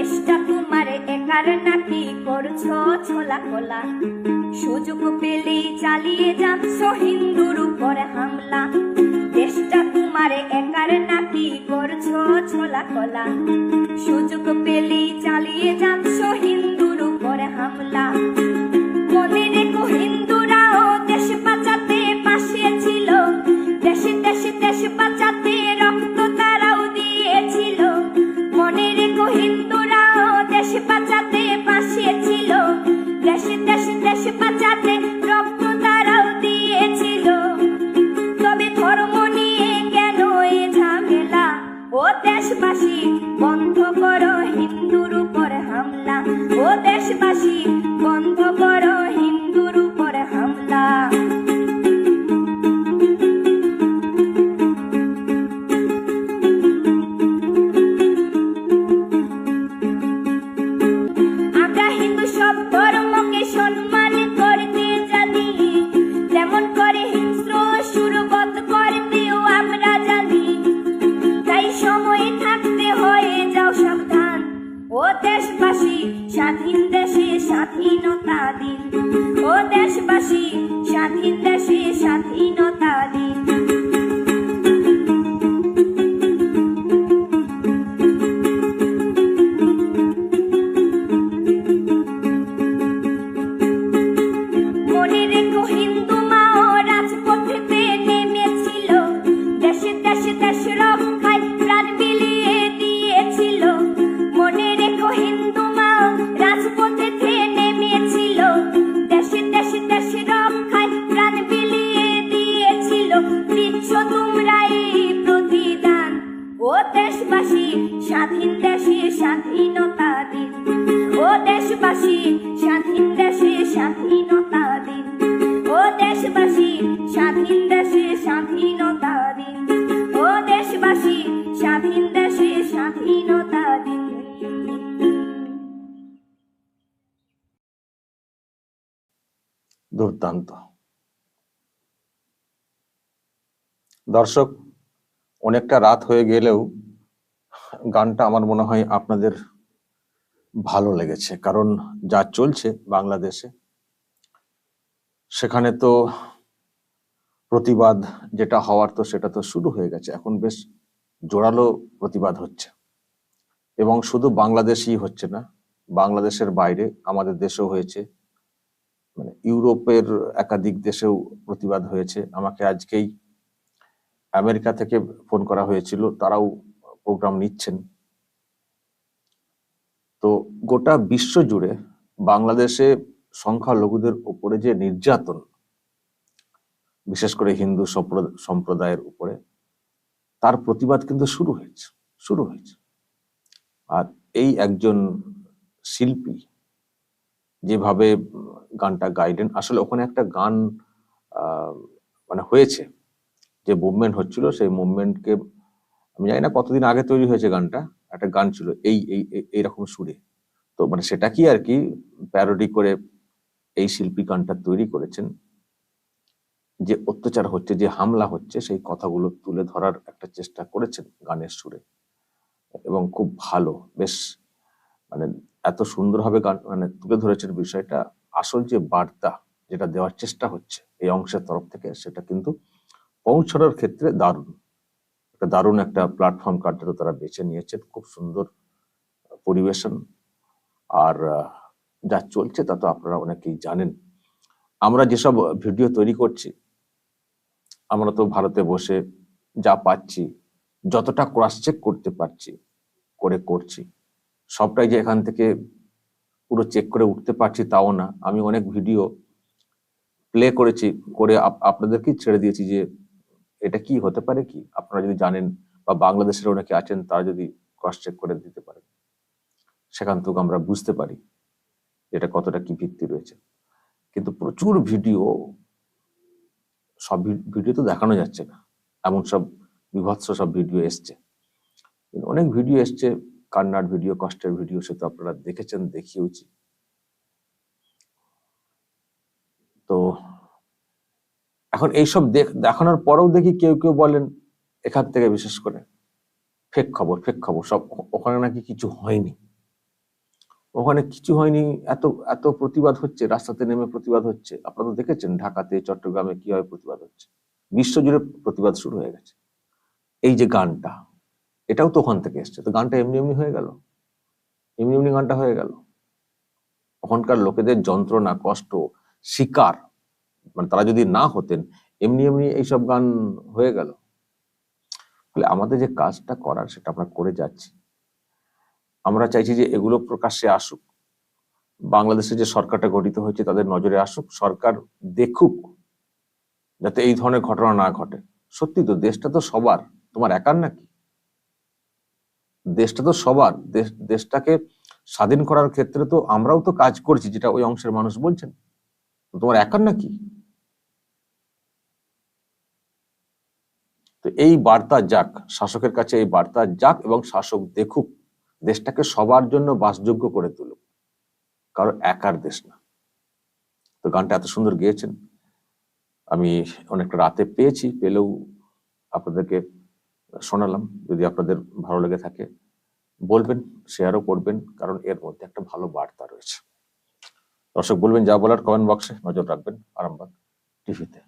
দেশটা তোমার একার নাকি করছো ছোলা খোলা, সুযোগ পেলেই চালিয়ে যাচ্ছ হিন্দুর উপরে হামলা। দেশটা তোমার একার নাকি করছো ছোলা খোলা, সুযোগ পেলেই চালিয়ে যাচ্ছ হিন্দুর উপরে হামলা। মনে রেখো হিন্দুরাও দেশ বাঁচাতে পাশে ছিল, দেশে দেশে দেশ বাঁচাতে রক্ত তারাও দিয়েছিল। মনে রেখো হিন্দুরাও দেশ বাঁচাতে পাশে ছিল, দেশে দেশে দেশ বাঁচাতে রক্ত তারাও দিয়েছিল। তবে ধর্ম নিয়ে কেন এ ঝামেলা? ও দেশবাসী বন্ধ করো হিন্দুর উপর হামলা, ও দেশবাসী বন্ধ করো হিন্দুর উপর হামলা। আমরা হিন্দু সব ধর্মকে সম্মান করতে জানি, যেমন করে হিংস্র সুরবধ করতেও আমরা জানি। তাই সময় থাকতে হয়ে যাও সাবধান, ও দেশবাসী স্বাধীন দেশে স্বাধীনতা দিন, ও দেশবাসী স্বাধীন দেশে স্বাধীনতা দিন। মনে রেখো হিন্দু মাও রাজপথেতে নেমেছিল, দেশে দেশে দেশ রক্ষায় প্রাণ বিলিয়ে দিয়েছিল। মনে রেখো হিন্দু মাও রাজপথেতে নেমেছিল, দেশে দেশে দেশ রক্ষায় প্রাণ বিলিয়ে দিয়েছিল। দিচ্ছ তোমরা এই প্রতিদান, ও দেশবাসী স্বাধীন দেশে স্বাধীনতা দিন, ও দেশবাসী স্বাধীন দেশে স্বাধীনতা দিন, ও দেশবাসী স্বাধীন দেশে স্বাধীনতা দিন, ও দেশবাসী স্বাধীন দেশে স্বাধীনতা দিন। দুর্দান্ত দর্শক, অনেকটা রাত হয়ে গেলেও গানটা আমার মনে হয় আপনাদের ভালো লেগেছে, কারণ যা চলছে বাংলাদেশে সেখানে তো প্রতিবাদ যেটা হওয়ার তো সেটা তো শুরু হয়ে গেছে। এখন বেশ জোরালো প্রতিবাদ হচ্ছে, এবং শুধু বাংলাদেশই হচ্ছে না, বাংলাদেশের বাইরে আমাদের দেশেও হয়েছে, মানে ইউরোপের একাধিক দেশেও প্রতিবাদ হয়েছে। আমাকে আজকেই আমেরিকা থেকে ফোন করা হয়েছিল, তারাও প্রোগ্রাম নিচ্ছেন। তো গোটা বিশ্ব জুড়ে বাংলাদেশে সংখ্যালঘুদের উপরে যে নির্যাতন, বিশেষ করে হিন্দু সম্প্রদায়ের উপরে, তার প্রতিবাদ কিন্তু শুরু হয়েছে। আর এই একজন শিল্পী যেভাবে গানটা গাইলেন, আসলে ওখানে একটা গান মানে হয়েছে, যে মুভমেন্ট হচ্ছিল সেই মুভমেন্টকে আমি জানি না কতদিন আগে তৈরি হয়েছে গানটা, একটা গান ছিল এইরকম সুরে। তো মানে সেটা কি আর কি প্যারোডি করে এই শিল্পী গানটা তৈরি করেছেন। যে অত্যাচার হচ্ছে, যে হামলা হচ্ছে, সেই কথাগুলো তুলে ধরার একটা চেষ্টা করেছেন গানের সুরে, এবং খুব ভালো, বেশ মানে এত সুন্দরভাবে গান মানে তুলে ধরেছেন বিষয়টা। আসল যে বার্তা যেটা দেওয়ার চেষ্টা হচ্ছে এই অংশের তরফ থেকে, সেটা কিন্তু পৌঁছানোর ক্ষেত্রে দারুণ একটা প্ল্যাটফর্ম কার্যত তারা বেছে নিয়েছেন। খুব সুন্দর পরিবেশন। আর যা চলছে তা তো আপনারা অনেকেই জানেন। আমরা যেসব ভিডিও তৈরি করছি, আমরা তো ভারতে বসে যা পাচ্ছি, যতটা ক্রস চেক করতে পারছি করছি। সবটাই যে এখান থেকে পুরো চেক করে উঠতে পারছি তাও না। আমি অনেক ভিডিও প্লে করেছি, করে আপনাদেরকেই ছেড়ে দিয়েছি যে এটা কি হতে পারে, কি আপনারা যদি জানেন বা বাংলাদেশের অনেকে আছেন তারা যদি ক্রস চেক করে দিতে পারেন, সেখান থেকে আমরা বুঝতে পারি এটা কতটা কি ভিত্তি রয়েছে। কিন্তু প্রচুর ভিডিও, সব ভিডিও তো দেখানো যাচ্ছে না, এমন সব বিভৎস সব ভিডিও এসছে। অনেক ভিডিও এসছে, কান্নার ভিডিও, কষ্টের ভিডিও, সে তো আপনারা দেখেছেন, দেখিয়েছি। তো এখন এইসব দেখানোর পরেও দেখি কেউ কেউ বলেন এখান থেকে, বিশেষ করে ফেক খবর সব, ওখানে নাকি কিছু হয়নি। ওখানে কিছু হয়নি, এত এত প্রতিবাদ হচ্ছে, রাস্তাতে নেমে প্রতিবাদ হচ্ছে। আপনারা তো দেখেছেন ঢাকাতে, চট্টগ্রামে কিভাবে প্রতিবাদ হচ্ছে। বিশ্বজুড়ে প্রতিবাদ শুরু হয়ে গেছে। এই যে গানটা, এটাও তো ওখান থেকে এসছে। তো গানটা এমনি এমনি হয়ে গেল? এমনি এমনি গানটা হয়ে গেল? ওখানকার লোকেদের যন্ত্রণা, কষ্ট, শিকার, মানে তারা যদি না হতেন, এমনি এমনি এইসব গান হয়ে গেল? ফলে আমাদের যে কাজটা করার, সেটা আমরা করে যাচ্ছি। আমরা চাইছি যে এগুলো প্রকাশ্যে আসুক, বাংলাদেশে যে সরকারটা গঠিত হয়েছে তাদের নজরে আসুক, সরকার দেখুক যাতে এই ধরনের ঘটনা না ঘটে। সত্যি তো, দেশটা তো সবার, তোমার একার নাকি? দেশটা তো সবার। দেশটাকে স্বাধীন করার ক্ষেত্রে তো আমরাও তো কাজ করছি, যেটা ওই অংশের মানুষ বলছেন। তো তোমার একার নাকি? তো এই বার্তা যাক শাসকের কাছে, এই বার্তা যাক, এবং শাসক দেখুক, দেশটাকে সবার জন্য বাসযোগ্য করে তুলুক, কারো একার দেশ না। তো গানটা এত সুন্দর গেয়েছেন, আমি অনেকটা রাতে পেলেও আপনাদেরকে শোনালাম। যদি আপনাদের ভালো লেগে থাকে বলবেন, শেয়ারও করবেন, কারণ এর মধ্যে একটা ভালো বার্তা রয়েছে। দর্শক বলবেন যা বলার কমেন্ট বক্সে, নজর রাখবেন আরামবাগ টিভিতে।